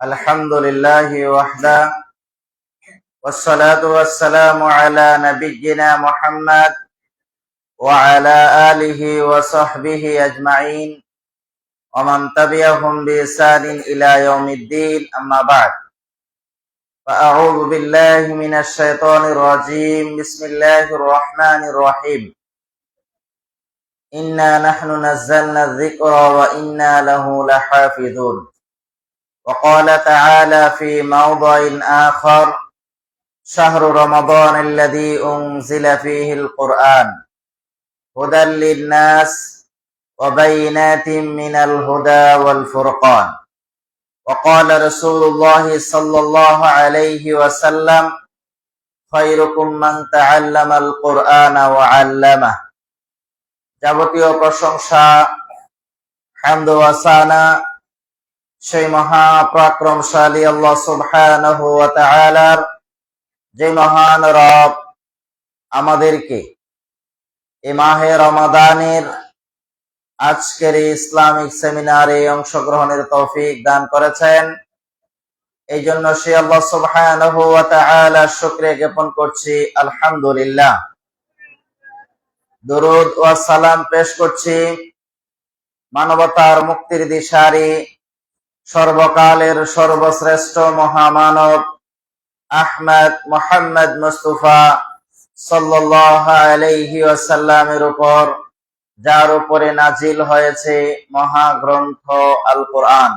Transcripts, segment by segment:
الحمد لله وحده والصلاة والسلام على نبينا محمد وعلى آله وصحبه أجمعين ومن تبعهم بإحسان إلى يوم الدين أما بعد فأعوذ بالله من الشيطان الرجيم بسم الله الرحمن الرحيم إنا نحن نزلنا الذكر وإنا له لحافظون وقال تعالى في موضع آخر شهر رمضان الذي أنزل فيه القرآن هدى للناس وبينات من الهدى والفرقان وقال رسول الله صلى الله عليه وسلم خيركم من تعلم القرآن وعلمه যাবতীয় প্রশংসা হামদ ওয়া সানা সেই মহা পরাক্রমশালী আল্লাহ সুবহানাহু ওয়া তাআলার, যে মহান রব আমাদেরকে এই মাহে রমাদানের আজকের ইসলামিক সেমিনারে অংশগ্রহণের তৌফিক দান করেছেন। এই জন্য সে আল্লাহ সুবহানাহু ওয়া তাআলার শুকরিয়া জ্ঞাপন করছি, আলহামদুলিল্লাহ। দরুদ ও সালাম পেশ করছি মানবতার মুক্তির দিশারি সর্বকালের সর্বশ্রেষ্ঠ মহামানব আহমদ মুহাম্মদ মুস্তাফা সাল্লাল্লাহু আলাইহি ওয়াসাল্লামের উপর, যার উপরে নাজিল হয়েছে মহাগ্রন্থ আল কোরআন।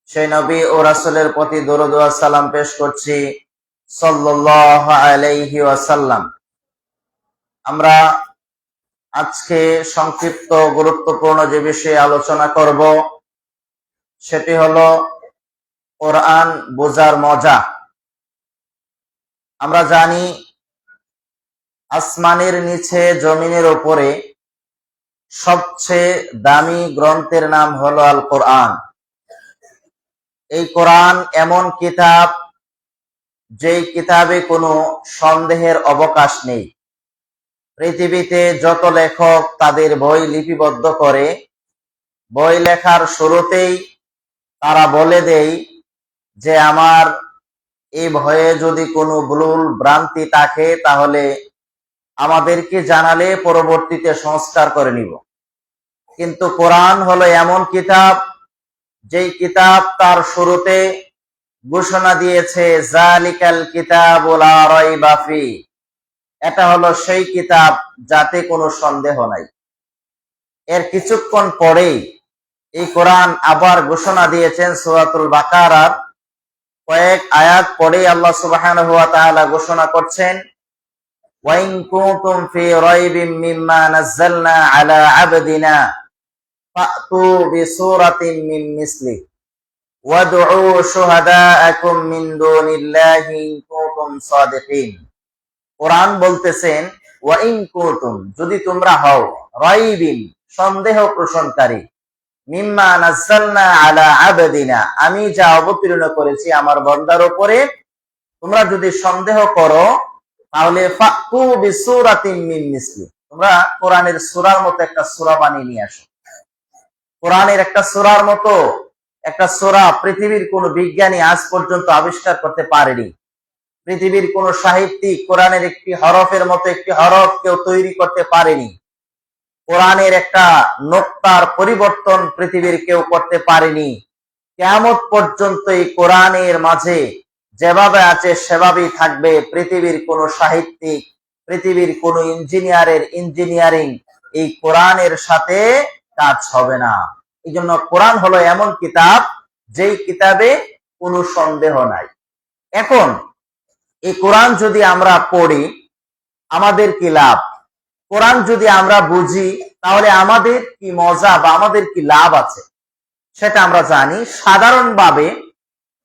সেই নবী ও রাসূলের প্রতি দরুদ ও সালাম পেশ করছি সাল্লাল্লাহু আলাইহি ওয়াসাল্লাম। আমরা আজকে সংক্ষিপ্ত গুরুত্বপূর্ণ যে বিষয়ে আলোচনা করব সেটি হলো কোরআন বোঝার মজা। আমরা জানি আসমানের নিচে জমিনের উপরে সবচেয়ে দামি গ্রন্থের নাম হলো আল কোরআন। এই কোরআন এমন কিতাব যেই কিতাবে কোনো সন্দেহের অবকাশ নেই। পৃথিবীতে যত লেখক তাদের বই লিপিবদ্ধ করে, বই লেখার শুরুতেই তারা বলে দেয় যে আমার এই ভয়ে যদি কোনো ভুল ভ্রান্তি থাকে তাহলে আমাদেরকে জানালে পরবর্তীতে সংস্কার করে নিব। কিন্তু কোরআন হলো এমন কিতাব যেই কিতাব তার শুরুতে ঘোষণা দিয়েছে জালিকাল কিতাবু লা রাইবা ফি, এটা হলো সেই কিতাব যাতে কোনো সন্দেহ নাই। এর কিছুক্ষণ পরেই এই কোরআন আবার ঘোষণা দিয়েছেন সূরাতুল বাকারার কয়েক আয়াত পরেই আল্লাহ সুবহানাহু ওয়া তাআলা ঘোষণা করছেন ওয়া ইন কুনতুম ফি রাইবিম মিম্মা নাযালনা আলা আবদিনা ফাতু বিসূরাতিন মিন মিসলি ওয়াদউ শুহাদাআকুম মিন দুনিল্লাহি ইন কুনতুম সাদিকিন। কোরআন বলতেছেন ওয়া ইন কুনতুম, যদি তোমরা হও, রাইবিন সন্দেহ পোষণকারী, মিম্মা নাযালনা আলা আবদিনা আমি যা অবতীর্ণ করেছি আমার বান্দার উপরে, তোমরা যদি সন্দেহ করো তাহলে ফাতু বিসূরাতিন মিন মিসলি, তোমরা কোরআনের সূরার মতো একটা সূরা বানিয়ে নিয়ে আসো। কোরআনের একটা সূরার মতো একটা সূরা পৃথিবীর কোনো বিজ্ঞানী আজ পর্যন্ত আবিষ্কার করতে পারেনি। পৃথিবীর কোন সাহিত্যিক কোরআনের একটি হরফের মতো একটি হরফ কেউ তৈরি করতে পারেনি। কোরআনের একটা নোক্তার পরিবর্তন পৃথিবীর কেউ করতে পারেনি। কিয়ামত পর্যন্ত এই কোরআনের মাঝে যেভাবে আছে সেভাবেই থাকবে। পৃথিবীর কোন সাহিত্যিক, পৃথিবীর কোন ইঞ্জিনিয়ারের ইঞ্জিনিয়ারিং এই কোরআনের সাথে কাজ হবে না। এই জন্য কোরআন হলো এমন কিতাব যেই কিতাবে কোনো সন্দেহ নাই। এখন এই কোরআন যদি আমরা পড়ি আমাদের কি লাভ? কোরআন যদি আমরা বুঝি তাহলে আমাদের কি মজা বা আমাদের কি লাভ আছে সেটা আমরা জানি। সাধারণভাবে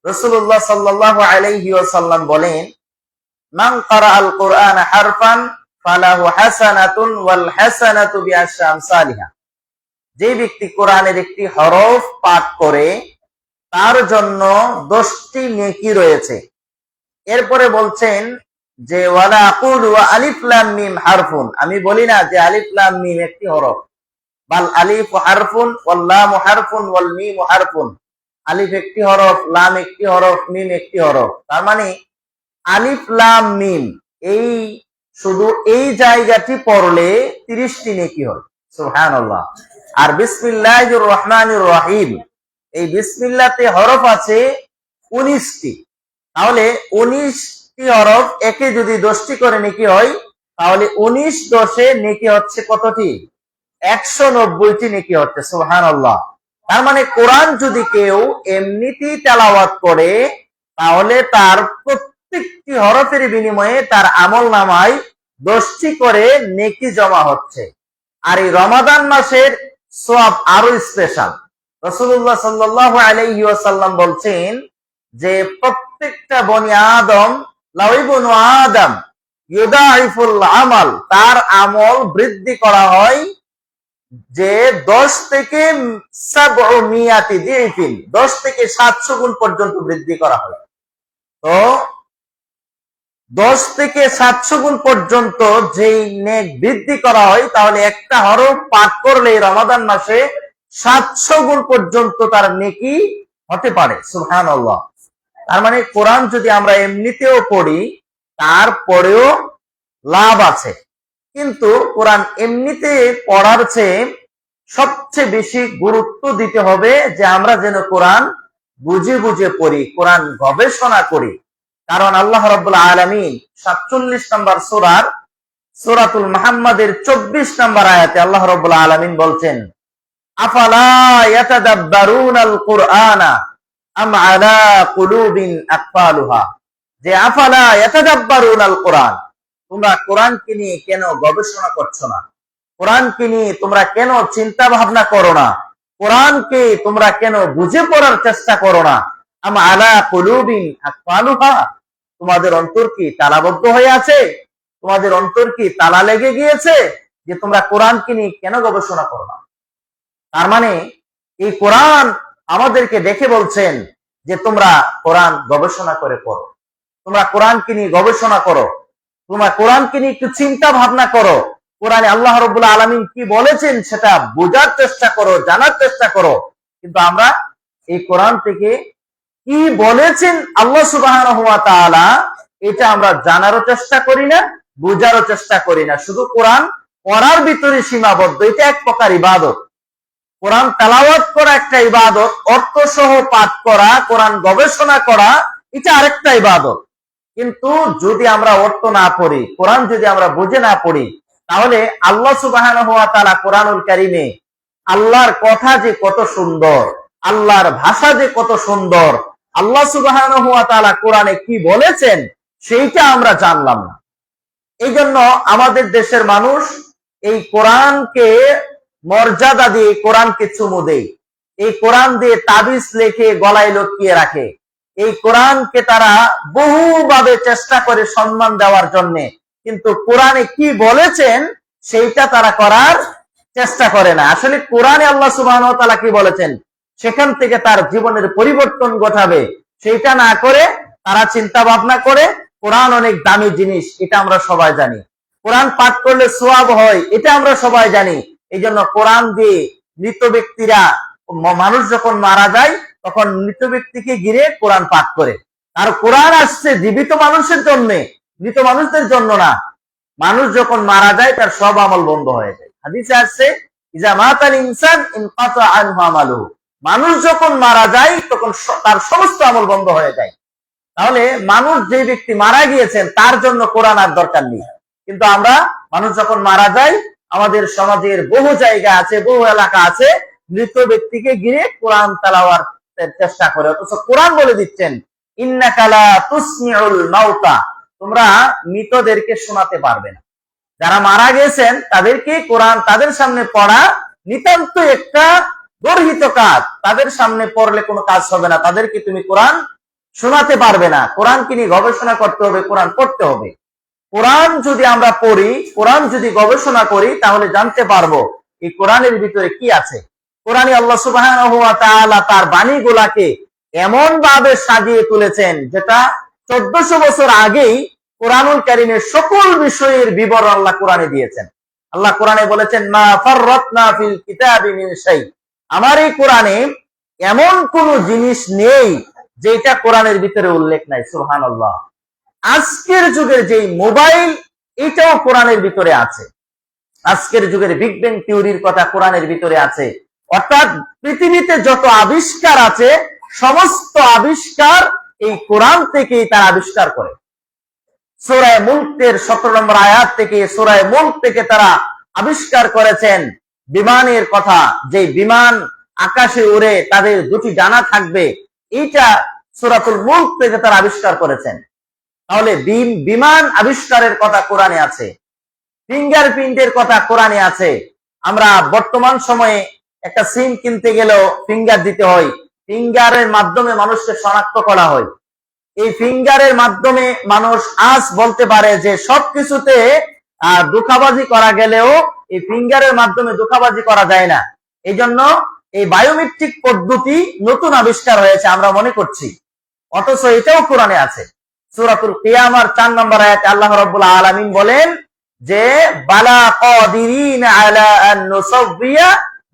রাসূলুল্লাহ সাল্লাল্লাহু আলাইহি ওয়াসাল্লাম বলেন মান ক্বারাআল কোরআন হারফান ফালাহু হাসানাতুন ওয়াল হাসানাতু বিআশরি আমসালিহা, যে ব্যক্তি কোরআনের একটি হরফ পাঠ করে তার জন্য 10টি নেকি রয়েছে। এরপরে বলছেন যে ওয়ালা আকুলু আলিফ লাম মিম হারফুন, আমি বলি না যে আলিফ লাম মিম একটি হরফ, বাল আলিফ হারফুন ওয়াল লাম হারফুন ওয়াল মিম হারফুন, আলিফ একটি হরফ, লাম একটি হরফ, মিম একটি হরফ। তার মানে আলিফ লাম মিম এই শুধু এই জায়গাটি পড়লে 30টি নেকি হয়। সুবহানাল্লাহ। আর বিসমিল্লাহির রহমানির রহিম এই বিসমিল্লাহতে হরফ আছে 19টি। তাহলে 19টি হরফ একে যদি 10টি করে নেকি হয়, তাহলে 19 10 নেকি হচ্ছে কতটি? 190টি নেকি হচ্ছে। সুবহানাল্লাহ। তার মানে কোরআন যদি কেউ এমনিতেই তেলাওয়াত করে, তাহলে তার প্রত্যেকটি হরফের বিনিময়ে তার আমল নামায় 10টি করে নেকি জমা হচ্ছে। আর এই রমাদান মাসের সওয়াব আরো স্পেশাল। রাসূলুল্লাহ সাল্লাল্লাহু আলাইহি ওয়াসাল্লাম বলছেন যে প্রত্যেকটা বনি আদম লাউইবনু আদম ইউদাইফুল আমাল, তার আমল বৃদ্ধি করা হয় যে 10 থেকে 700 দিফিন, 10 থেকে 700 গুণ পর্যন্ত বৃদ্ধি করা হয়। তো 10 থেকে 700 গুণ পর্যন্ত যেই নেক বৃদ্ধি করা হয়, তাহলে একটা হরফ পাঠ করলে রমাদান মাসে 700 গুণ পর্যন্ত তার নেকি হতে পারে। সুবহানাল্লাহ। তার মানে কোরআন যদি আমরা এমনিতেও পড়ি, তারপরেও লাভ আছে। কিন্তু কোরআন এমনিতে পড়ার চেয়ে সবচেয়ে বেশি গুরুত্ব দিতে হবে যে আমরা যেন কোরআন বুঝে বুঝে পড়ি, কোরআন গবেষণা করি। কারণ আল্লাহ রাব্বুল আলামিন 47 নম্বর সূরাতুল মুহাম্মাদের 24 নম্বর আয়াতে আল্লাহ রাব্বুল আলামিন বলছেন, আফালা ইয়াতাদাব্বারুনাল কুরআনা আম আলা কুলুবিন আকফালুহা, যে আফালা ইয়াতাদাব্বারুনাল কুরআন, তোমরা কোরআনকে নিয়ে কেন গবেষণা করছো না? কোরআনকে নিয়ে তোমরা কেন চিন্তা ভাবনা করো না? কোরআনকে তোমরা কেন বুঝে পড়ার চেষ্টা করো না? আম আলা কুলুবিন আকফালুহা, তোমাদের অন্তর কি তালাবদ্ধ হয়ে আছে? তোমাদের অন্তর কি তালা লেগে গিয়েছে যে তোমরা কোরআনকে নিয়ে কেন গবেষণা করো না? তার মানে এই কোরআন আমাদেরকে দেখে বলছেন যে তোমরা কোরআন গবেষণা করে পড়ো, তোমরা কোরআনকে নিয়ে গবেষণা করো, তোমরা কোরআনকে নিয়ে একটু চিন্তা ভাবনা করো। কোরআনে আল্লাহ রাব্বুল আলামিন কি বলেছেন সেটা বোঝার চেষ্টা করো, জানার চেষ্টা করো। কিন্তু আমরা এই কোরআন থেকে কি বলেছেন আল্লাহ সুবহানাহু ওয়া তাআলা, এটা আমরা জানারও চেষ্টা করি না, বোঝারও চেষ্টা করি না। শুধু কোরআন পড়ার ভিতরে সীমাবদ্ধ। এটা এক প্রকার ইবাদত। কোরআন তেলাওয়াত করা একটা ইবাদত, অর্থ সহ পাঠ করা, কোরআন গবেষণা করা, এটা আরেকটা ইবাদত। কিন্তু যদি আমরা অর্থ না পড়ি, কোরআন যদি আমরা বুঝে না পড়ি, তাহলে আল্লাহ সুবহানাহু ওয়া তাআলা কোরআনুল কারীমে আল্লাহর কথা যে কত সুন্দর, আল্লাহর ভাষা যে কত সুন্দর, আল্লাহ সুবহানাহু ওয়া তাআলা কোরআনে কি বলেছেন সেইটা আমরা জানলাম না। এই জন্য আমাদের দেশের মানুষ এই কোরআনকে মর্যাদা দিয়ে কোরআনকে চুমু দেয়, এই কোরআন দিয়ে তাবিজ লেখে গলায় লটকিয়ে রাখে, এই কোরআনকে তারা বহুভাবে চেষ্টা করে সম্মান দেওয়ার জন্য, কিন্তু কোরআনে কি বলেছেন সেইটা তারা করার চেষ্টা করে না। আসলে কোরআনে আল্লাহ সুবহানাহু ওয়া তাআলা কি বলেছেন সেখান থেকে তার জীবনের পরিবর্তন ঘটাবে, সেইটা না করে তারা চিন্তা ভাবনা করে কোরআন অনেক দামি জিনিস, এটা আমরা সবাই জানি। কোরআন পাঠ করলে সওয়াব হয়, এটা আমরা সবাই জানি। এই জন্য কোরআন দিয়ে মৃত ব্যক্তিরা, মানুষ যখন মারা যায় তখন মৃত ব্যক্তিকে ঘিরে কোরআন পাঠ করে। আর কোরআন আসছে জীবিত মানুষের জন্য, মৃত মানুষদের জন্য না। মানুষ যখন মারা যায় তার সব আমল বন্ধ হয়ে যায়। হাদিসে আসছে, ইজা মাতাল ইনসান ইনকাতা আনহু আমালুহু, মানুষ যখন মারা যায় তখন তার সমস্ত আমল বন্ধ হয়ে যায়। তাহলে মানুষ, যে ব্যক্তি মারা গিয়েছেন তার জন্য কোরআন আর দরকার নেই। কিন্তু আমরা, মানুষ যখন মারা যায়, আমাদের সমাজের বহু জায়গা আছে, বহু এলাকা আছে, মৃত ব্যক্তিকে ঘিরে কোরআন তেলাওয়াতের চেষ্টা করে। অথচ কোরআন বলে দিচ্ছেন, ইন্নাকা লা তুসমিউল মাউতা, তোমরা মৃতদেরকে শোনাতে পারবে না। যারা মারা গেছেন তাদেরকে কোরআন তাদের সামনে পড়া নিতান্ত একটা গর্হিত কাজ। তাদের সামনে পড়লে কোনো কাজ হবে না, তাদেরকে তুমি কোরআন শোনাতে পারবে না। কোরআনকে নিয়ে গবেষণা করতে হবে, কোরআন পড়তে হবে। কোরআন যদি আমরা পড়ি, কোরআন যদি গবেষণা করি, তাহলে জানতে পারবো এই কোরআনের ভিতরে কি আছে। কোরআনে আল্লাহ সুবহানাহু ওয়া তাআলা তার বাণীগুলাকে এমন ভাবে সাজিয়ে তুলেছেন যেটা 1400 বছর আগেই কোরআনুল কারীমের সকল বিষয়ের বিবরণ আল্লাহ কোরআনে দিয়েছেন। আল্লাহ কোরআনে বলেছেন, মা ফাররাতনা ফিল কিতাবি মিন শাই, আমার এই কোরআনে এমন কোন জিনিস নেই যেটা কোরআনের ভিতরে উল্লেখ নাই। সুবহানাল্লাহ। আজকের যুগের যে মোবাইল, এটাও কোরআনের ভিতরে আছে। আজকের যুগের বিগ ব্যাং থিওরির কথা কোরআনের ভিতরে আছে। অর্থাৎ পৃথিবীতে যত আবিষ্কার আছে, সমস্ত আবিষ্কার এই কোরআন থেকেই তারা আবিষ্কার করে। সূরা মুলকের 17 নম্বর আয়াত থেকে, সূরা মুলক থেকে তারা আবিষ্কার করেছেন বিমানের কথা, যে বিমান আকাশে উড়ে তাদের দুটি ডানা থাকবে, এটা সূরাতুল মুলক থেকে তারা আবিষ্কার করেছেন। তাহলে বিমান আবিষ্কারের কথা কোরআনে আছে, ফিঙ্গারপ্রিন্টের কথা কোরআনে আছে। আমরা বর্তমান সময়ে একটা সিম কিনতে গেলেও ফিঙ্গার দিতে হয়, ফিঙ্গারের মাধ্যমে মানুষকে শনাক্ত করা হয়। এই ফিঙ্গারের মাধ্যমে মানুষ আজ বলতে পারে যে সবকিছুতে ধোঁকাবাজি করা গেলেও এই ফিঙ্গারের মাধ্যমে ধোঁকাবাজি করা যায় না। এই জন্য এই বায়োমেট্রিক পদ্ধতি নতুন আবিষ্কার হয়েছে আমরা মনে করছি, অথচ এটাও কোরআনে আছে। সূরাতুল কিয়ামার 4 নম্বর আয়াতে আল্লাহ রাব্বুল আলামিন বলেন যে বালা কাদিরিন আলা আন নুসাবিয়া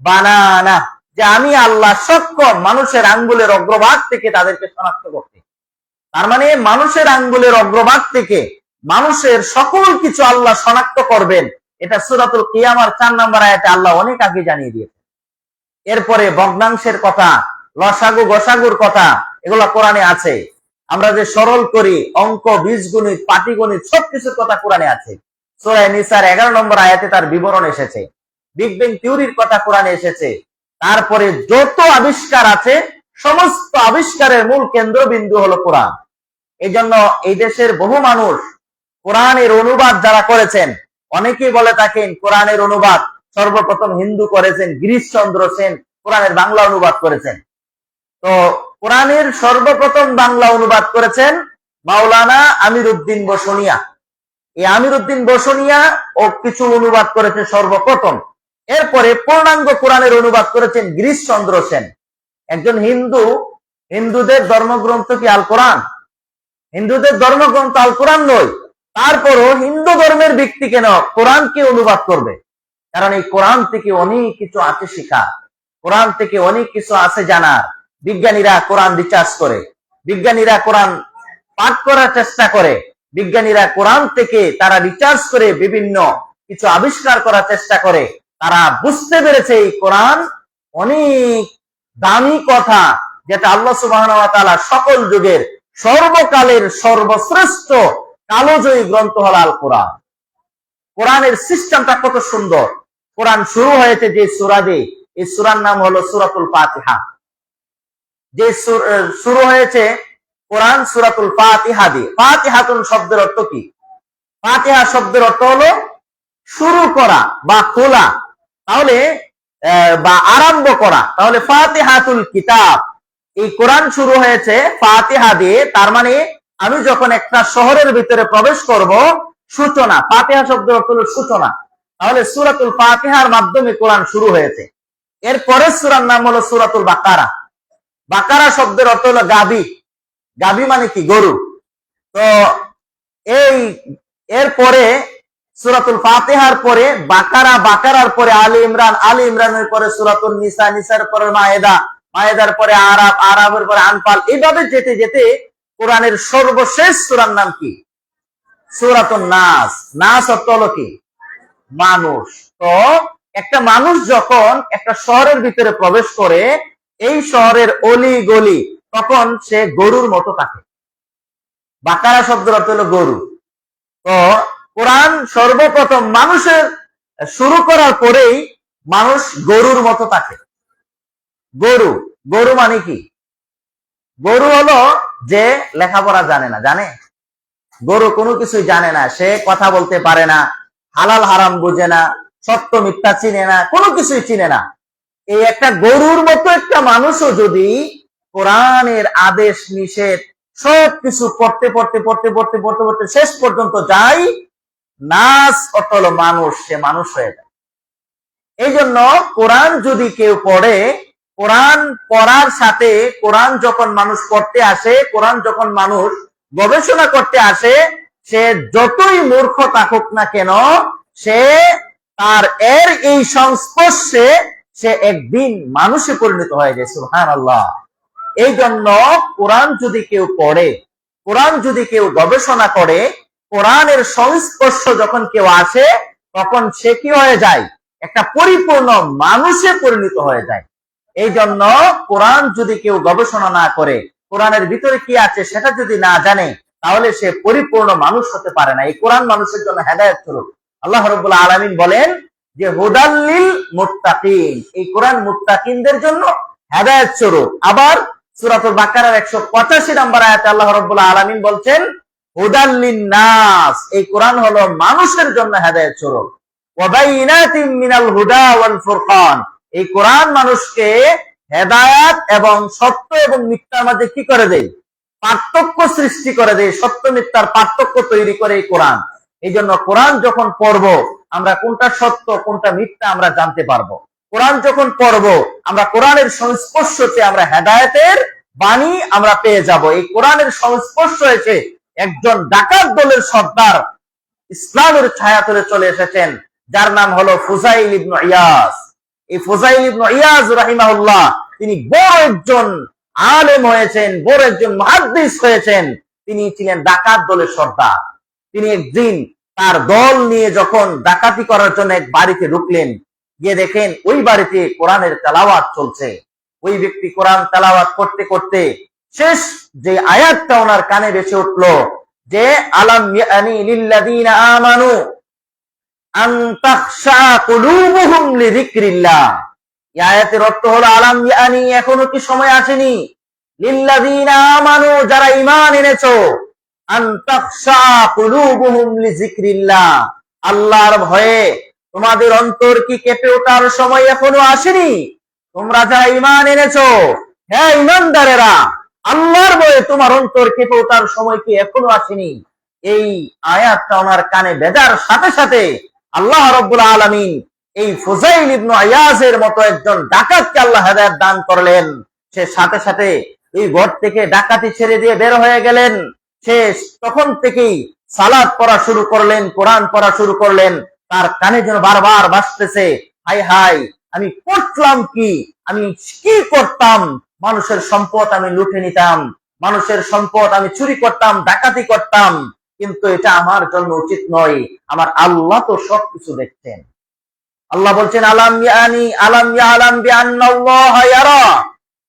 বানানা, যে আমি আল্লাহ সক্ষম মানুষের আঙ্গুলের অগ্রভাগ থেকে তাদেরকে শনাক্ত করতে। তার মানে মানুষের আঙ্গুলের অগ্রভাগ থেকে মানুষের সকল কিছু আল্লাহ শনাক্ত করবেন, এটা সূরাতুল কিয়ামার 4 নম্বর আয়াতে আল্লাহ অনেক আগে জানিয়ে দিয়েছেন। এরপরে ভগ্নাংশের কথা, লসাগু গসাগুর কথা, এগুলো কোরআনে আছে। আমরা যে সরল করি অঙ্ক, বীজগণিত, পাটিগণিত, সবকিছুর কথা কোরআনে আছে। সূরা নিসার 11 নম্বর আয়াতে তার বিবরণ এসেছে। বিগ ব্যাং থিওরির কথা কোরআনে এসেছে। তারপরে যত আবিষ্কার আছে, সমস্ত আবিষ্কারের মূল কেন্দ্রবিন্দু হলো কোরআন। এই জন্য এই দেশের বহু মানুষ কোরআনের অনুবাদ যারা করেছেন, অনেকেই বলে থাকেন কোরআনের অনুবাদ সর্বপ্রথম হিন্দু করেছেন, গিরিশচন্দ্র সেন কোরআনের বাংলা অনুবাদ করেছেন। তো কোরআনের সর্বপ্রথম বাংলা অনুবাদ করেছেন মাওলানা আমির উদ্দিন বসুনিয়া। এই আমির উদ্দিন বসুনিয়া ও কিছু অনুবাদ করেছেন সর্বপ্রথম। এরপরে পূর্ণাঙ্গ কোরআনের অনুবাদ করেছেন গিরিশচন্দ্র সেন, একজন হিন্দু। হিন্দুদের ধর্মগ্রন্থ কি আল কোরআন? হিন্দুদের ধর্মগ্রন্থ আল কোরআন নয়। তারপরও হিন্দু ধর্মের ব্যক্তি কেন কোরআনকে অনুবাদ করবে? কারণ এই কোরআন থেকে অনেক কিছু আছে শেখা, কোরআন থেকে অনেক কিছু আছে জানার। বিজ্ঞানীরা কোরআন রিসার্চ করে, বিজ্ঞানীরা কোরআন পাঠ করার চেষ্টা করে, বিজ্ঞানীরা কোরআন থেকে তারা রিসার্চ করে বিভিন্ন কিছু আবিষ্কার করার চেষ্টা করে। তারা বুঝতে পেরেছে এই কোরআন অনেক দামি কথা, যেটা আল্লাহ সুবহানাহু ওয়া তাআলা সকল যুগের সর্বকালের সর্বশ্রেষ্ঠ কালোজয়ী গ্রন্থ হল আল কোরআন। কোরআনের সিস্টেমটা কত সুন্দর। কোরআন শুরু হয়েছে যে সূরা দিয়ে, এই সূরার নাম হলো সূরাতুল ফাতিহা। যে শুরু হয়েছে কোরআন সূরাতুল ফাতিহা দিয়ে। ফাতিহাতুন শব্দের অর্থ কি? ফাতিহা শব্দের অর্থ হলো শুরু করা বা খোলা, তাহলে বা আরম্ভ করা। তাহলে ফাতিহাতুল কিতাব, এই কোরআন শুরু হয়েছে ফাতিহা দিয়ে। তার মানে আমি যখন একটা শহরের ভিতরে প্রবেশ করব, সূচনা। ফাতিহা শব্দের অর্থ হলো সূচনা। তাহলে সূরাতুল ফাতিহার মাধ্যমে কোরআন শুরু হয়েছে। এরপরে সূরার নাম হলো সূরাতুল বাকারা। বাকারা শব্দের অর্থ হলো গাবি। গাবি মানে কি? গরু। তো এই এরপরে সূরাতুল ফাতিহার পরে বাকারা, বাকারার পরে আলী ইমরান, আলী ইমরানের পরে সূরাতুল নিসা, নিসার পরে মায়েদা, মায়েদার পরে আরাব, আরাবের পরে আনফাল। এইভাবে যেতে যেতে কোরআনের সর্বশেষ সূরার নাম কি? সূরাতুন নাস। নাস অর্থ হলো কি? মানুষ। তো একটা মানুষ যখন একটা শহরের ভিতরে প্রবেশ করে, এই শহরের অলি গলি, তখন সে গরুর মতো থাকে। বাকারা শব্দের অর্থ হলো গরু। তো কোরআন সর্বপ্রথম মানুষের শুরু করার পরেই মানুষ গরুর মতো থাকে। গরু, গরু মানে কি? গরু হলো যে লেখাপড়া জানে না। জানে? গরু কোনো কিছুই জানে না, সে কথা বলতে পারে না, হালাল হারাম বুঝে না, সত্য মিথ্যা চিনে না, কোনো কিছুই চিনে না। এই একটা গরুর মতো একটা মানুষও যদি কোরআনের আদেশ নিষেধ সবকিছু পড়তে পড়তে পড়তে পড়তে পড়তে পড়তে শেষ পর্যন্ত যায়, নাস অর্থ হলো মানুষ, সে মানুষ হয়ে যায়। এই জন্য কোরআন যদি কেউ পড়ে, কোরআন পড়ার সাথে কোরআন যখন মানুষ পড়তে আসে, কোরআন যখন মানুষ গবেষণা করতে আসে, সে যতই মূর্খ থাকুক না কেন, সে তার এই সংস্পর্শে সে একদিন মানুষে পরিণত হয়ে যায়। সুবহানাল্লাহ। এই জন্য কোরআন যদি কেউ পড়ে, কোরআন যদি কেউ গবেষণা করে, কোরআনের সংস্পর্শ যখন কেউ আসে, তখন সে কি হয়ে যায়? একটা পরিপূর্ণ মানুষে পরিণত হয়ে যায়। এই জন্য কোরআন যদি কেউ গবেষণা না করে, কোরআনের ভিতরে কি আছে সেটা যদি না জানে, তাহলে সে পরিপূর্ণ মানুষ হতে পারে না। এই কোরআন মানুষের জন্য হেদায়েত স্বরূপ। আল্লাহ রাব্বুল আলামিন বলেন যে হুদাল্লিল মুত্তাকিন, এই কোরআন মুত্তাকিনদের জন্য হেদায়েত স্বরূপ। আবার সূরাতুল বাকারার 185 নম্বর আয়াতে আল্লাহ রাব্বুল আলামিন বলছেন হুদাল্লিন নাস, এই কোরআন হলো মানুষের জন্য হেদায়েত স্বরূপ। ওয়া বাইনাতিম মিনাল হুদা ওয়াল ফুরকান, এই কোরআন মানুষকে হেদায়েত এবং সত্য এবং মিথ্যার মধ্যে কি করে দেয়? পার্থক্য সৃষ্টি করে দেয়, সত্য মিথ্যার পার্থক্য তৈরি করে এই কোরআন। এই জন্য কোরআন যখন পড়ব, আমরা কোনটা সত্য কোনটা মিথ্যা আমরা জানতে পারবো। কোরআন যখন পড়ব, আমরা কোরআনের সংস্পর্শতে আমরা হেদায়েতের বাণী আমরা পেয়ে যাব। এই কোরআনের সংস্পর্শ হয়েছে একজন ডাকাত দলের সর্দার ইসলামের ছায়াতলে চলে এসেছেন, যার নাম হলো ফুজাইল ইবনে ইয়াস। এই ফুজাইল ইবনে ইয়াস রাহিমাহুল্লাহ, তিনি বড় একজন আলেম হয়েছেন, বড় একজন মুহাদ্দিস হয়েছেন। তিনি ছিলেন ডাকাত দলের সর্দার। তিনি একদিন তার দল নিয়ে যখন ডাকাতি করার জন্য এক বাড়িতে ঢুকলেন, গিয়ে দেখেন ওই বাড়িতে কোরআনের তেলাওয়াত চলছে। ওই ব্যক্তি কোরআন তেলাওয়াত করতে করতে শেষ যে আয়াতটা ওনার কানে ভেসে উঠলো যে আলাম ইয়ানি লিল্লাযীনা আমানু আন তাখশা কুলুবুহুম লিযিকরিল্লাহ। এই আয়াতের অর্থ হলো আলাম ইয়ানি, এখনো কি সময় আসেনি, লিল্লাযীনা আমানু, যারা ঈমান এনেছো, আন তাখশা কুলুবুহুম লিযিকরিল্লাহ, আল্লাহর ভয়ে তোমাদের অন্তর কি কেঁপে ওঠার সময় এখনো আসেনি? তোমরা যারা ঈমান এনেছো, হ্যাঁ ঈমানদারেরা, আল্লাহর ভয়ে তোমার অন্তর কেঁপে ওঠার সময় কি এখনো আসেনি? এই আয়াতটা ওনার কানে বেজার সাথে সাথে আল্লাহ রাব্বুল আলামিন এই ফুজাইল ইবনে ইয়াসের মতো একজন ডাকাতকে আল্লাহ হেদায়েত দান করলেন। সে সাথে সাথে এই ঘর থেকে ডাকাতি ছেড়ে দিয়ে বের হয়ে গেলেন। সে তখন থেকেই সালাত পড়া শুরু করলেন, কোরআন পড়া শুরু করলেন। তার কানে যেন বারবার বাজতেছে, হাই হাই আমি করলাম কি, আমি কি করতাম, মানুষের সম্পদ আমি লুটে নিতাম, মানুষের সম্পদ আমি চুরি করতাম, ডাকাতি করতাম, কিন্তু এটা আমার জন্য উচিত নয়। আমার আল্লাহ তো সবকিছু দেখছেন। আল্লাহ বলছেন আলাম ইয়ানি আলাম ইয়ালাম বিআন্নাল্লাহা ইয়ারা,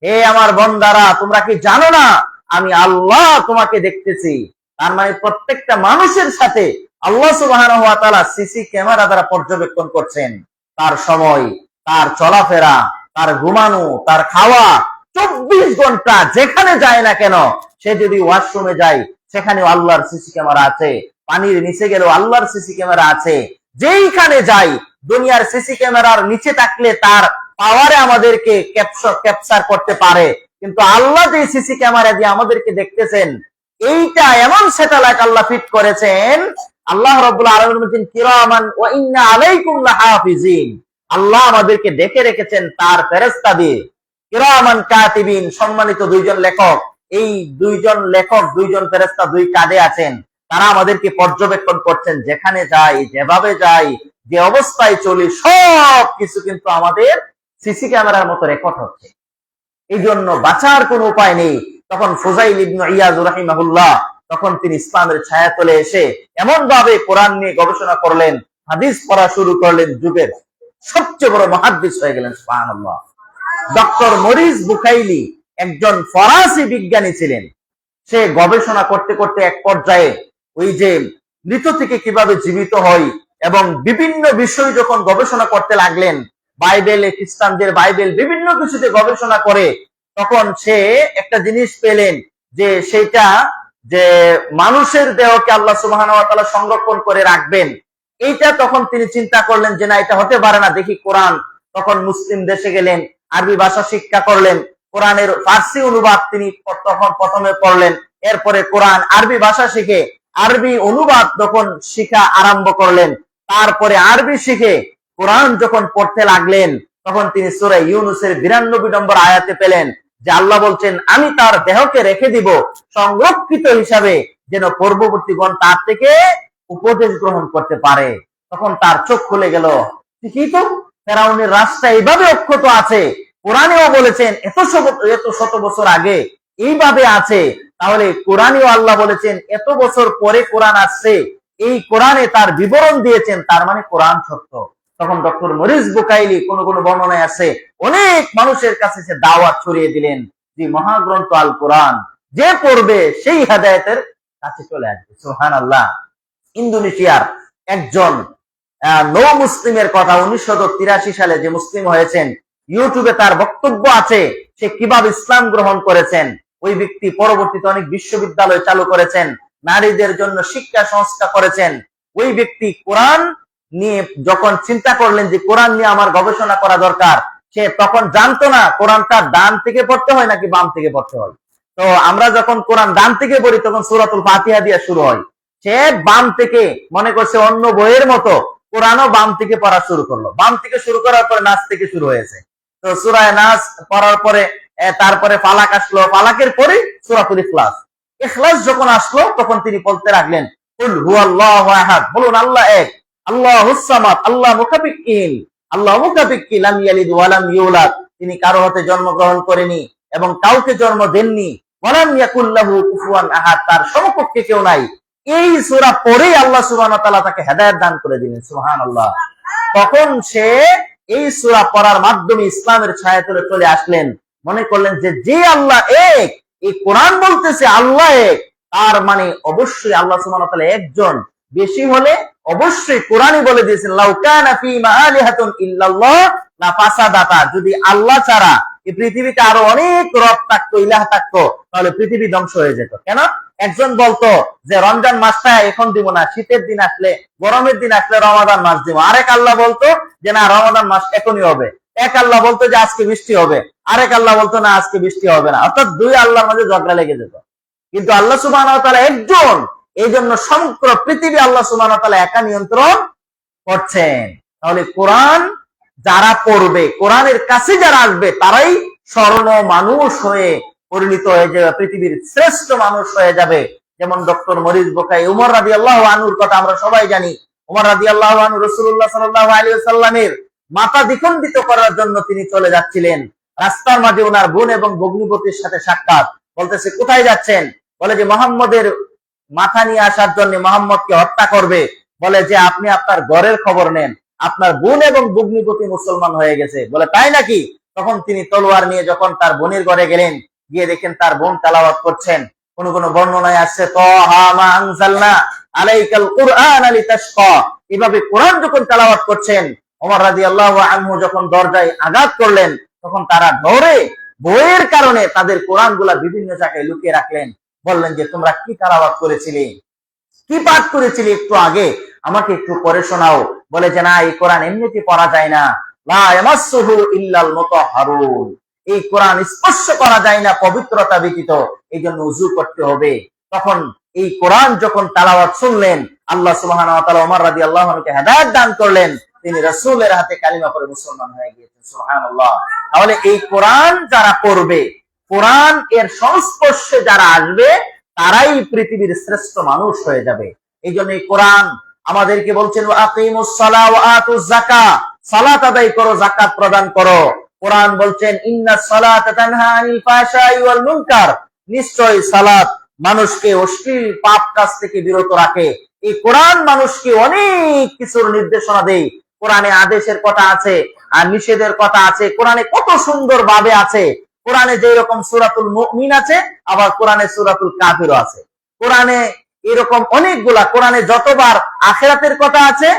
হে আমার বান্দারা, তোমরা কি জানো না আমি আল্লাহ তোমাকে দেখতেছি। তার মানে প্রত্যেকটা মানুষের সাথে আল্লাহ সুবহানাহু ওয়া তাআলা সিসি ক্যামেরা দ্বারা পর্যবেক্ষণ করছেন। তার সময়, তার চলাফেরা, তার ঘুমানো, তার খাওয়া, 24 ঘন্টা যেখানে যায় না কেন, সে যদি ওয়াশরুমে যায় সেখানেও আল্লাহর সিসি ক্যামেরা আছে, পানির নিচে গেলেও আল্লাহর সিসি ক্যামেরা আছে। যেইখানে যাই, দুনিয়ার সিসি ক্যামেরার নিচে থাকলে তার পাওয়ারে আমাদেরকে ক্যাপচার করতে পারে, কিন্তু আল্লাহ যে সিসি ক্যামেরা দিয়ে আমাদেরকে দেখতেছেন, এইটা এমন স্যাটেলাইট আল্লাহ ফিট করেছেন। আল্লাহ রাব্বুল আলামিন বলেন কিরামান ওয়া ইন্না আলাইকুম লাহাফিজিন, আল্লাহ আমাদেরকে দেখে রেখেছেন তার ফেরেশতা দিয়ে। কিরামান কাতিবিন, সম্মানিত দুইজন লেখক, এই দুইজন লেখক, দুইজন ফেরেশতা দুই কাঁধে আছেন। তারা আমাদেরকে পর্যবেক্ষণ করছেন, যেখানে যাই, যেভাবে যাই, যে অবস্থায় চলি, সব কিছু কিন্তু আমাদের সিসি ক্যামেরার মতো রেকর্ড হচ্ছে। এই জন্য বাঁচার কোনো উপায় নেই। তখন ফুজাইল ইবনে ইয়াস রাহিমাহুল্লাহ, তখন তিনি ইসলামের ছায়াতলে এসে এমন ভাবে কোরআন নিয়ে গবেষণা করলেন, হাদিস পড়া শুরু করলেন, যুগের সবচেয়ে বড় মুহাদ্দিস হয়ে গেলেন। সুবহানাল্লাহ। ডক্টর মরিস বুখাইলি একজন ফরাসি বিজ্ঞানী ছিলেন। সে গবেষণা করতে করতে এক পর্যায়ে ওই যে মৃত থেকে কিভাবে জীবিত হয় এবং বিভিন্ন বিষয় যখন গবেষণা করতে লাগলেন, বাইবেল, খ্রিস্টানদের বাইবেল, বিভিন্ন কিছুতে গবেষণা করে, তখন সে একটা জিনিস পেলেন যে সেটা যে মানুষের দেহকে আল্লাহ সুবহানাহু ওয়া তাআলা সংরক্ষণ করে রাখবেন। এইটা তখন তিনি চিন্তা করলেন যে না, এটা হতে পারে না, দেখি কোরআন। তখন মুসলিম দেশে গেলেন, আরবি ভাষা শিক্ষা করলেন, কোরআনের ফার্সি অনুবাদ তিনি তখন প্রথমে পড়লেন, এরপরে কোরআন আরবি ভাষা শিখে আরবি অনুবাদ তখন শিখা আরম্ভ করলেন। তারপরে আরবি শিখে কোরআন যখন পড়তে লাগলেন, তখন তিনি সূরা ইউনূসের 92 নম্বর আয়াতে পেলেন যে আল্লাহ বলছেন আমি তার দেহকে রেখে দিব সংরক্ষিত হিসাবে, যেন পূর্ববর্তীগণ তার থেকে উপদেশ গ্রহণ করতে পারে। তখন তার চোখ খুলে গেল, ঠিকই তো, ফেরাউনের রাষ্ট্র এইভাবে অক্ষত আছে, কোরআনেও বলেছেন এত শত বছর আগে এইভাবে আছে, তাহলে কোরআনেও আল্লাহ বলেছেন এত বছর পরে কোরআন আসছে, এই কোরআনে তার বিবরণ দিয়েছেন, তার মানে কোরআন সত্য। তখন ডক্টর মরিস বুকাইলি কোন কোন বর্ণনায় আছে অনেক মানুষের কাছে সে দাওয়াত ছড়িয়ে দিলেন যে মহাগ্রন্থ আল কোরআন যে পড়বে সেই হেদায়েতের কাছে চলে আসবে। সুবহানাল্লাহ। ইন্দোনেশিয়ার একজন নৌ মুসলিমের কথা, 1983 সালে যে মুসলিম হয়েছেন, ইউটিউবে তার বক্তব্য আছে সে কিভাবে ইসলাম গ্রহণ করেছেন। ওই ব্যক্তি পরবর্তীতে অনেক বিশ্ববিদ্যালয় চালু করেছেন, নারীদের জন্য শিক্ষা সংস্থা করেছেন। ওই ব্যক্তি কোরআন নিয়ে যখন চিন্তা করলেন যে কোরআন নিয়ে আমার গবেষণা করা দরকার, সে তখন জানতো না কোরআনটা ডান থেকে পড়তে হয় নাকি বাম থেকে পড়তে হয়। তো আমরা যখন কোরআন ডান থেকে পড়ি তখন সূরাতুল ফাতিহা দিয়ে শুরু হয়, সে বাম থেকে মনে করছে অন্য বইয়ের মতো কোরআনও বাম থেকে পড়া শুরু করলো। বাম থেকে শুরু করার পরে নাস থেকে শুরু হয়েছে। তো সূরা নাস পড়ার পরে তারপরে ফালাক আসলো, ফালাকের পরে সূরাতুল ইখলাস। ইখলাস যখন আসলো তখন তিনি বলতে লাগলেন কুল হুয়াল্লাহু আহাদ, বলুন আল্লাহ এক, আল্লাহুস সামাদ, আল্লাহ মুকাফিকিন, আল্লাহ মুকাফিকি লাম ইয়ালিদ ওয়া লাম ইউলাদ, তিনি কারো হতে জন্মগ্রহণ করেনি এবং কাউকে জন্ম দেননি, ওয়া লাম ইয়াকুল লাহু কুফুয়ান আহাদ, তার সমকক্ষে কেউ নাই। এই সূরা পড়েই আল্লাহ সুবহানাহু ওয়া তাআলা তাকে হেদায়েত দান করে দিলেন। সুবহানাল্লাহ। তখন সে এই সূরা পড়ার মাধ্যমে ইসলামের ছায়াতলে চলে আসলেন, মনে করলেন যে আল্লাহ এক, এই কোরআন বলতেছে আল্লাহ এক, তার মানে অবশ্যই আল্লাহ সুবহানাহু ওয়া তাআলা একজন, বেশি হলে অবশ্যই কোরআনই বলে দিয়েছেন লাউ কানা ফীমা আলিহাতুন ইল্লাল্লাহ লা ফাসাদাতা, যদি আল্লাহ ছাড়া এই পৃথিবীতে আরো অনেক রব থাকতো, ইলাহ থাকতো, তাহলে পৃথিবী ধ্বংস হয়ে যেত। কেন? একজন বলতো যে রমজান মাসটা এখন দিব না, শীতের দিন আসলে, গরমের দিন আসলে রমাদান মাস দিব। আরেক আল্লাহ বলতো যে না রমাদান মাস এখনই হবে। এক আল্লাহ বলতো যে আজকে বৃষ্টি হবে, আরেক আল্লাহ বলতো না আজকে বৃষ্টি হবে না। অর্থাৎ দুই আল্লাহর মাঝে ঝগড়া লেগে যেত। কিন্তু আল্লাহ সুবহানাহু ওয়া তাআলা একজন, এই জন্য সমগ্র পৃথিবী আল্লাহ সুবহানাহু ওয়া তাআলা একা নিয়ন্ত্রণ করছেন। তাহলে কোরআন যারা পড়বে, কোরআনের কাছে যারা আসবে, তারাই স্বর্ণ মানুষ হয়ে পরিণত হয়ে যাবে, পৃথিবীর শ্রেষ্ঠ মানুষ হয়ে যাবে। যেমন ডক্টর মরিস বুকাই, উমর রাদিয়াল্লাহু আনহুর কথা আমরা সবাই জানি। উমর রাদিয়াল্লাহু আনহু রাসূলুল্লাহ সাল্লাল্লাহু আলাইহি ওয়াসাল্লামের মাথা দ্বিখণ্ডিত করার জন্য তিনি চলে যাচ্ছিলেন। রাস্তার মাঝে ওনার বোন এবং ভগ্নিপতির সাথে সাক্ষাৎ, বলতেছে কোথায় যাচ্ছেন? বলে যে মুহাম্মদের মাথা নিয়ে আসার জন্য, মুহাম্মদকে হত্যা করবে। বলে যে আপনি আপনার ঘরের খবর নেন, আপনার বোন এবং ভগ্নিপতি মুসলমান হয়ে গেছে। বলে তাই নাকি? তখন তিনি তলোয়ার নিয়ে যখন তার বোনের ঘরে গেলেন, গিয়ে দেখেন তার বোন তেলাওয়াত করছেন। কোন কোন বর্ণনায় আসছে তাহা মা আনজালনা আলাইকাল কুরআন লিতাশকা, এভাবে কোরআন যখন তেলাওয়াত করছেন, ওমর রাদিয়াল্লাহু আনহু যখন দরজায় আঘাত করলেন, তখন তারা ধরে বইয়ের কারণে তাদের কোরআনগুলা বিভিন্ন জায়গায় লুকিয়ে রাখলেন। বললেন যে তোমরা কি তেলাওয়াত করেছিলে, কি পাঠ করেছিলে একটু আগে, আমাকে একটু পড়ে শোনাও। বলে যে না, এই কোরআন এমনিতে পড়া যায় না, লা ইয়ামাসসুহু ইল্লাল মুতাহহারুন, এই কোরআন স্পর্শ করা যায় না পবিত্রতা ব্যতীত, এই জন্য ওযু করতে হবে। তখন এই কোরআন যখন তেলাওয়াত শুনলেন, আল্লাহ সুবহানাহু ওয়া তাআলা ওমর রাদিয়াল্লাহু আনহুকে হেদায়েত দান করলেন, তিনি রাসূলের হাতে কালিমা পড়ে মুসলমান হয়ে গিয়েছেন। সুবহানাল্লাহ। তাহলে এই কোরআন যারা পড়বে, কোরআন এর সংস্পর্শে যারা আসবে, তারাই পৃথিবীর শ্রেষ্ঠ মানুষ হয়ে যাবে। এই জন্য এই কোরআন আমাদেরকে বলছেন আকিমুস সালাহ ওয়া আতুজ যাকাত, সালাত আদায় করো, যাকাত প্রদান করো। কোরআন বলছেন ইন্নাস সালাতা তানহা আনিল ফাহশাই ওয়াল মুনকার, নিশ্চয় সালাত মানুষকে অশ্লীল পাপ কাজ থেকে বিরত রাখে। এই কোরআন মানুষকে অনেক কিছুর নির্দেশনা দেয়। কোরআনে আদেশের কথা আছে আর নিষেধের কথা আছে, কোরআনে কত সুন্দর ভাবে আছে। কোরআনে যে রকম সূরাতুল মুমিন আছে, আবার কোরআনে সূরাতুল কাফিরও আছে। কোরআনে এরকম অনেকগুলা, কোরআনে যতবার আখিরাতের কথা আছে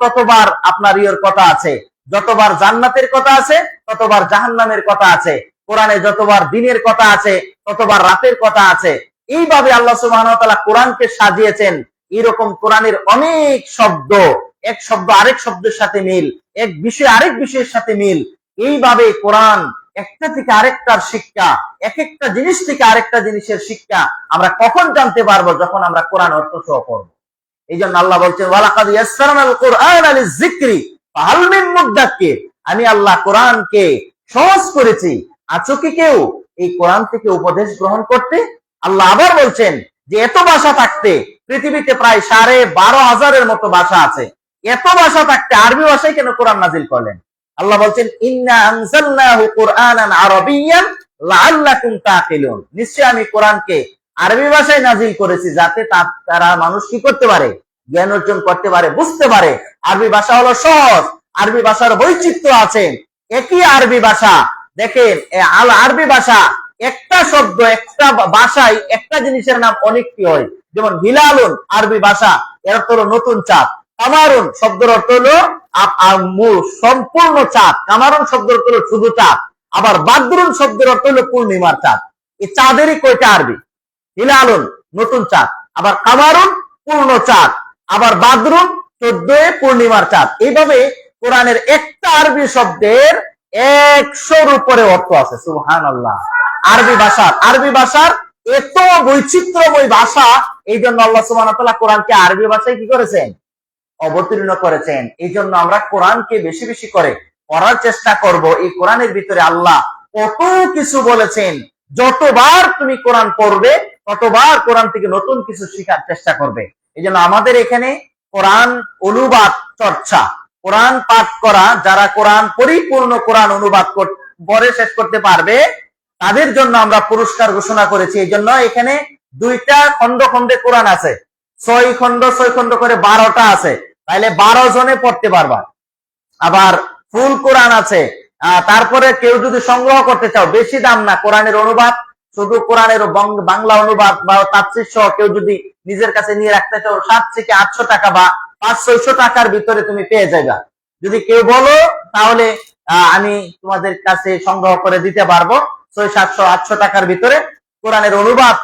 ততবার আপনার ইয়ের কথা আছে, যতবার জান্নাতের কথা আছে ততবার জাহান্নামের কথা আছে। কোরআনে যতবার দিনের কথা আছে ততবার রাতের কথা আছে। এইভাবে আল্লাহ সুবহানাহু ওয়া তাআলা কোরআনকে সাজিয়েছেন। এরকম কোরআনের অনেক শব্দ, এক শব্দ আরেক শব্দের সাথে মিল, এক বিষয় আরেক বিষয়ের সাথে মিল। এইভাবে কোরআন একটা থেকে আরেকটার শিক্ষা, এক একটা জিনিস থেকে আরেকটা জিনিসের শিক্ষা আমরা কখন জানতে পারবো? যখন আমরা কোরআন অর্থ সহ পড়বো। এই জন্য আল্লাহ বলছেন ওয়ালাকাদ ইয়াসসারনাল কুরআনা লিযিকরি ফাহাল মিন মুদ্দাক্কির, আমি আল্লাহ কোরআনকে সহজ করেছি, আছো কি কেউ এই কোরআন থেকে উপদেশ গ্রহণ করতে? আল্লাহ আবার বলছেন যে এত ভাষা থাকতে, পৃথিবীতে প্রায় 12,500-এর মতো ভাষা আছে, এত ভাষা থাকতে আরবি ভাষায় কেন কোরআন নাজিল করলেন? আল্লাহ বলছেন ইন্না আনজালনাহু কুরআনান আরাবিয়্যান লাআল্লাকুম তাকিলুন, নিশ্চয় আমি কোরআনকে আরবি ভাষায় নাজিল করেছি যাতে তারা মানুষ কি করতে পারে, জ্ঞান অর্জন করতে পারে, বুঝতে পারে। আরবি ভাষা হলো সহজ, আরবি ভাষার বৈচিত্র্য আছে। একই আরবি ভাষা, দেখেন আরবি ভাষা একটা শব্দ একটা ভাষায় একটা জিনিসের নাম অনেকটি হয়। যেমন হিলালুন আরবি ভাষা, এর অর্থ হলো নতুন চাঁদ। কামারুন শব্দের অর্থ হলো সম্পূর্ণ চাঁদ। কামারুন শব্দের অর্থ হলো শুধু চাঁদ। আবার বাদরুন শব্দের অর্থ হলো পূর্ণিমার চাঁদ। এই চাঁদেরই কয়টা আরবি? হিলালুন নতুন চাঁদ, আবার কামারুন পূর্ণ চাঁদ, আবার বাদরুন 14 পূর্ণিমার চাঁদ। এইভাবে কোরআনের একটা আরবি শব্দের 100-র উপরে অর্থ আছে। সুবহানাল্লাহ। আরবি ভাষার এত বৈচিত্র্যময় ভাষা, এই জন্য আল্লাহ সুবহানাহু ওয়া তাআলা কোরআনকে আরবি ভাষায় কি করেছেন? অবতীর্ণ করেছেন। এই জন্য আমরা কোরআনকে বেশি বেশি করে পড়ার চেষ্টা করব। এই কোরআনের ভিতরে আল্লাহ কত কিছু বলেছেন। যতবার তুমি কোরআন পড়বে ততবার কোরআন থেকে নতুন কিছু শেখার চেষ্টা করবে। এই জন্য আমাদের এখানে কোরআন অনুবাদ চর্চা, কোরআন পাঠ করা, যারা কোরআন পরিপূর্ণ কোরআন অনুবাদ পড়ে শেষ করতে পারবে তাদের জন্য আমরা পুরস্কার ঘোষণা করেছি। এই জন্য এখানে 2টা খন্ড খন্ডে কোরআন আছে, 6 খন্ড করে 12টা আছে, তাইলে 12 জনে পড়তে পারবা। আবার ফুল কোরআন আছে। তারপরে কেউ যদি সংগ্রহ করতে চাও, বেশি দাম না, কোরআনের অনুবাদ, শুধু কোরআনের বাংলা অনুবাদ বা তাফসীর সহ কেউ যদি নিজের কাছে নিয়ে রাখতে চাও 7 থেকে 800 টাকা বা 500-600 টাকার ভিতরে তুমি পেয়ে যাবে। যদি কেউ বলো তাহলে আমি তোমাদের কাছে সংগ্রহ করে দিতে পারবো। 600-700-800 টাকার ভিতরে কোরআনের অনুবাদ,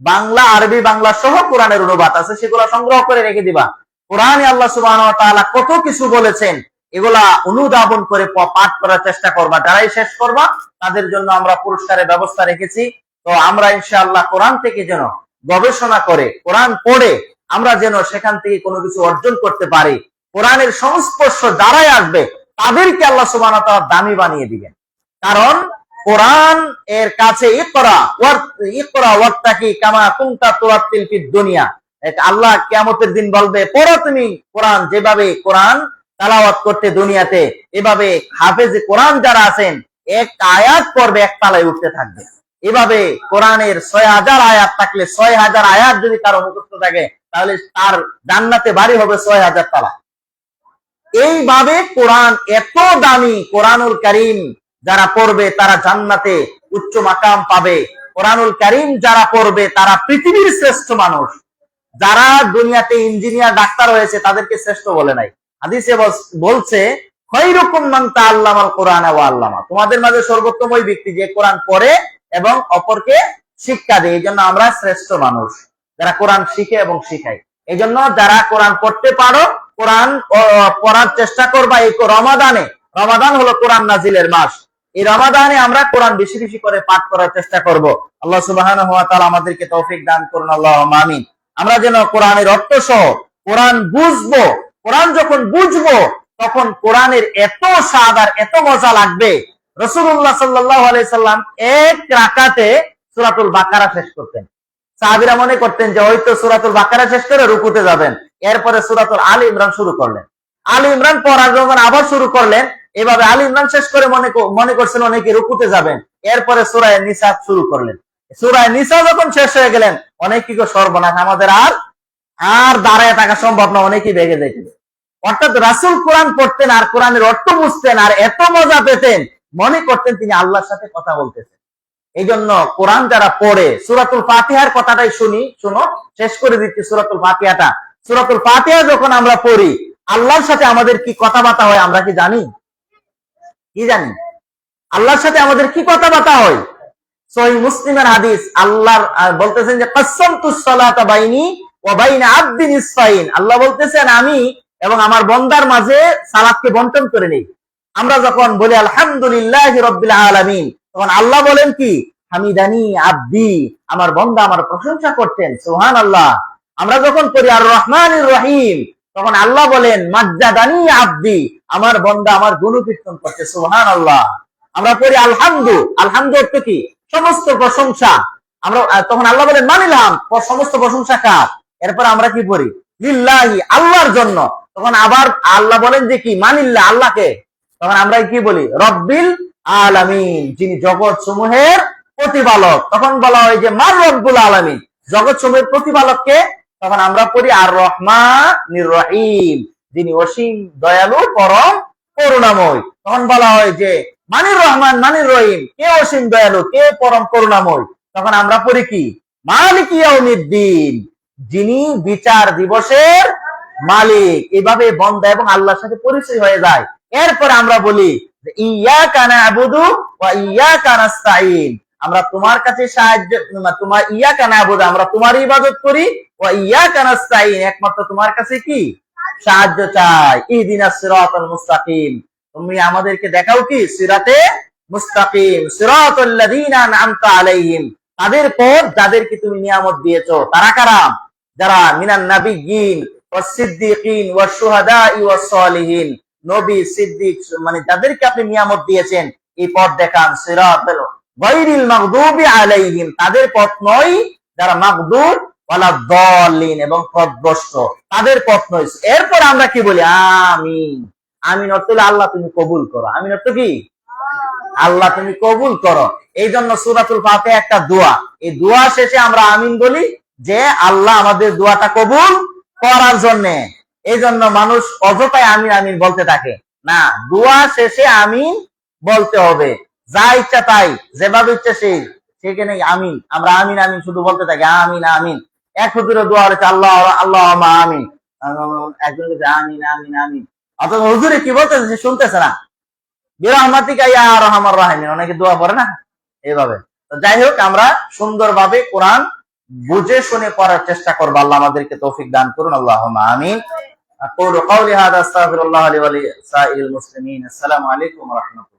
বাংলা আরবি বাংলা সহ কোরআনের অনুবাদ আছে, সেগুলো সংগ্রহ করে রেখে দিবা। কোরআনে আল্লাহ সুবহানাহু ওয়া তাআলা কত কিছু বলেছেন, এগুলা অনুধাবন করে পাঠ করার চেষ্টা করবা। যারাই শেষ করবা তাদের জন্য আমরা পুরস্কারের ব্যবস্থা রেখেছি। তো আমরা ইনশাআল্লাহ কোরআন থেকে যেন গবেষণা করে, কোরআন পড়ে আমরা যেন সেখান থেকে কোনো কিছু অর্জন করতে পারি। কোরআনের সংস্পর্শ যারাই আসবে তাদেরকে আল্লাহ সুবহানাহু ওয়া তাআলা দামি বানিয়ে দিবেন। কারণ কোরআন এর কাছে ইকরা ওয়াত্তাকি কামা কুনতা তুরাতিল ফিদ দুনিয়া, আল্লাহ কিয়ামতের দিন বলবে, পড়ো তুমি কোরআন, যেভাবে কোরআন তেলাওয়াত করতে দুনিয়াতে, এভাবে হাফেজে কোরআন যারা আছেন এক আয়াত পড়বে এক তালায় উঠতে থাকবে। এভাবে কোরআনের 6000 আয়াত থাকলে 6000 আয়াত যদি কারো মুখস্থ থাকে তাহলে তার জান্নাতে বাড়ি হবে 6000 তালা। এইভাবে কোরআন এত দামি, কোরআনুল কারীম যারা পড়বে তারা জান্নাতে উচ্চ মাকাম পাবে। কোরআনুল কারীম যারা পড়বে তারা পৃথিবীর শ্রেষ্ঠ মানুষ। যারা দুনিয়াতে ইঞ্জিনিয়ার ডাক্তার হয়েছে তাদেরকে শ্রেষ্ঠ বলে নাই। হাদিসে বলছে খায়রুকুম মান তাআল্লামাল কুরআনা ওয়া আল্লামা, তোমাদের মাঝে সর্বোত্তম ওই ব্যক্তি যে কোরআন পড়ে এবং অপরকে শিক্ষা দেয়। এই জন্য আমরা শ্রেষ্ঠ মানুষ যারা কোরআন শিখে এবং শিখায়। এই জন্য যারা কোরআন পড়তে পারো, কোরআন পড়ার চেষ্টা করবা। এই রমাদানে, রমাদান হলো কোরআন নাজিলের মাস, এই রমাদানে আমরা কোরআন বেশি বেশি করে পাঠ করার চেষ্টা করব। আল্লাহ সুবহানাহু ওয়া তাআলা আমাদেরকে তৌফিক দান করুন, আল্লাহুম্মা আমিন। আমরা যেন কোরআনের অর্থ সহ কোরআন বুঝবো। কোরআন যখন বুঝবো তখন কোরআনের এত স্বাদ আর এত মজা লাগবে। রাসূলুল্লাহ সাল্লাল্লাহু আলাইহি সাল্লাম এক রাকাতে সূরাতুল বাকারা শেষ করতেন। সাহাবীরা মনে করতেন যে হয়তো সূরাতুল বাকারা শেষ করে রুকুতে যাবেন, এরপরে সূরাতুল আলী ইমরান শুরু করলেন। আলী ইমরান পড়া যখন আবার শুরু করলেন, এভাবে আলী ইমরান শেষ করে মনে করছেন অনেকে রুকুতে যাবেন, এরপরে সূরা নিসা শুরু করলেন। সূরা নিসা যখন শেষ হয়ে গেলেন, অনেকে সর্বনাশ, আমাদের আর দাঁড়ায় থাকা সম্ভব না, অনেকেই ভেগে যেতেন। অর্থাৎ রাসূল কোরআন পড়তেন আর কোরআনের অর্থ বুঝতেন আর এত মজা পেতেন, মনে করতেন তিনি আল্লাহর সাথে কথা বলতেছেন। এই জন্য কোরআন যারা পড়ে, সূরাতুল ফাতিহার কথাটাই শুনো, শেষ করে দিচ্ছি সূরাতুল ফাতিহাটা। সূরাতুল ফাতিহা যখন আমরা পড়ি, আল্লাহর সাথে আমাদের কি কথাবার্তা হয় আমরা কি জানি? কি জানি? আল্লাহর সাথে আমাদের কি কথাবার্তা হয়? সহিহ মুসলিমের হাদিস, আল্লাহ বলতেছেন যে কাসসামতুস সালাতা বাইনি ওয়া বাইনা আবদি নিসফাইন, আল্লাহ বলতেছেন আমি এবং আমার বান্দার মাঝে সালাতকে বন্টন করে নেই। আমরা যখন বলি আলহামদুলিল্লাহি রাব্বিল আলামিন, তখন আল্লাহ বলেন কি? হামিদানি আবদি, আমার বান্দা আমার প্রশংসা করতেন, সুবহানাল্লাহ। আমরা যখন পড়ি আর রহমানির রহিম, তখন আল্লাহ বলেন মাজ্জাদানি আবদি, আমার বান্দা আমার গুণকীর্তন করছে, সুবহানাল্লাহ। আমরা পড়ি আলহামদু, আলহামদু অর্থ কি? সমস্ত প্রশংসা। আমরা তখন আল্লাহ বলেন মানিলাম, সমস্ত প্রশংসা কার? এরপর আমরা কি পড়ি? লিল্লাহি, আল্লাহর জন্য। তখন আবার আল্লাহ বলেন যে কি? মানিল্লাহ, আল্লাহকে। তখন আমরা কি বলি? রব্বিল আলামিন, যিনি জগৎ সমূহের প্রতিপালক। তখন বলা হয় যে মার রব্বুল আলামিন, জগৎ সমূহের প্রতিপালককে? তখন আমরা পড়ি আর রহমানির রহিম, যিনি অসীম দয়ালু পরম করুণাময়। তখন বলা হয় যে মানির রহমান মানির রহিম, কে অসীম দয়ালু, কে পরম করুণাময়? তখন আমরা পড়ি কি? মালিক ইয়াউমিদ্দিন, যিনি বিচার দিবসের মালিক। এইভাবে বান্দা এবং আল্লাহর সাথে পরিচয় হয়ে যায়। এরপর আমরা বলি ইয়াকা না'বুদু ওয়া ইয়াকা নাস্তাঈন, আমরা তোমার কাছে সাহায্য, তোমার ইয়াকা না'বুদু, আমরা তোমার ইবাদত করি, ওয়া ইয়াকা নাস্তাঈন, একমাত্র তোমার কাছে কি সাহায্য চাই। ইহদিনাস সিরাতাল মুস্তাকিম, তুমি আমাদেরকে দেখাও কি সিরাতে মুস্তাকিম, সিরাতাল লাযীনা আন'আমতা আলাইহিম, তাদের পথ যাদেরকে তুমি নিয়ামত দিয়েছো। তারা কারা? যারা মিনান নাবিয়্যিন ওয়াস সিদ্দিকিন ওয়াস শুহাদাই ওয়াস সালিহিন, নবী সিদ্দিক মানে যাদেরকে আপনি নিয়ামত দিয়েছেন, এই পথ দেখান। সিরাতাল গায়রিল মাগদুবি আলাইহিম, তাদের পথ নয় যারা মাগদুব ওয়ালা দাল্লিন, এবং পথভ্রষ্ট, তাদের পথ নয়। এরপর আমরা কি বলি? আমিন। আমিন অর্থ হলো আল্লাহ তুমি কবুল করো। আমিন অর্থ কি? আল্লাহ তুমি কবুল করো। এই জন্য সূরাতুল ফাতিহা একটা দোয়া, এই দোয়া শেষে আমরা আমিন বলি, যে আল্লাহ আমাদের দোয়াটা কবুল করার জন্য। এই জন্য মানুষ অযথাই আমিন আমিন বলতে থাকে না, দোয়া শেষে আমিন বলতে হবে। যা ইচ্ছা তাই, যেভাবে ইচ্ছা সেই সেখানে আমিন, আমরা আমিন আমিন শুধু বলতে থাকি, আমিন আমিন। এক হুজুরের দোয়া হচ্ছে আল্লাহ আল্লাহুম্মা আমিন, একজন আমিন আমিন আমিন, অথচ হুজুরে কি বলতেছে সে শুনতেছে না। বিরহমাতিকা ইয়া আরহামার রাহিমিন, অনেকে দোয়া পড়ে না এইভাবে। তো যাই হোক, আমরা সুন্দরভাবে কোরআন বুঝে শুনে পড়ার চেষ্টা করব। আল্লাহ আমাদেরকে তৌফিক দান করুন। আল্লাহুম্মা আমিন। আকুলু কাওলি হাযা আস্তাগফিরুল্লাহ লি ওয়া লিসাইরিল মুসলিমিন। আসসালামু আলাইকুম ওয়া রাহমাতুল্লাহ।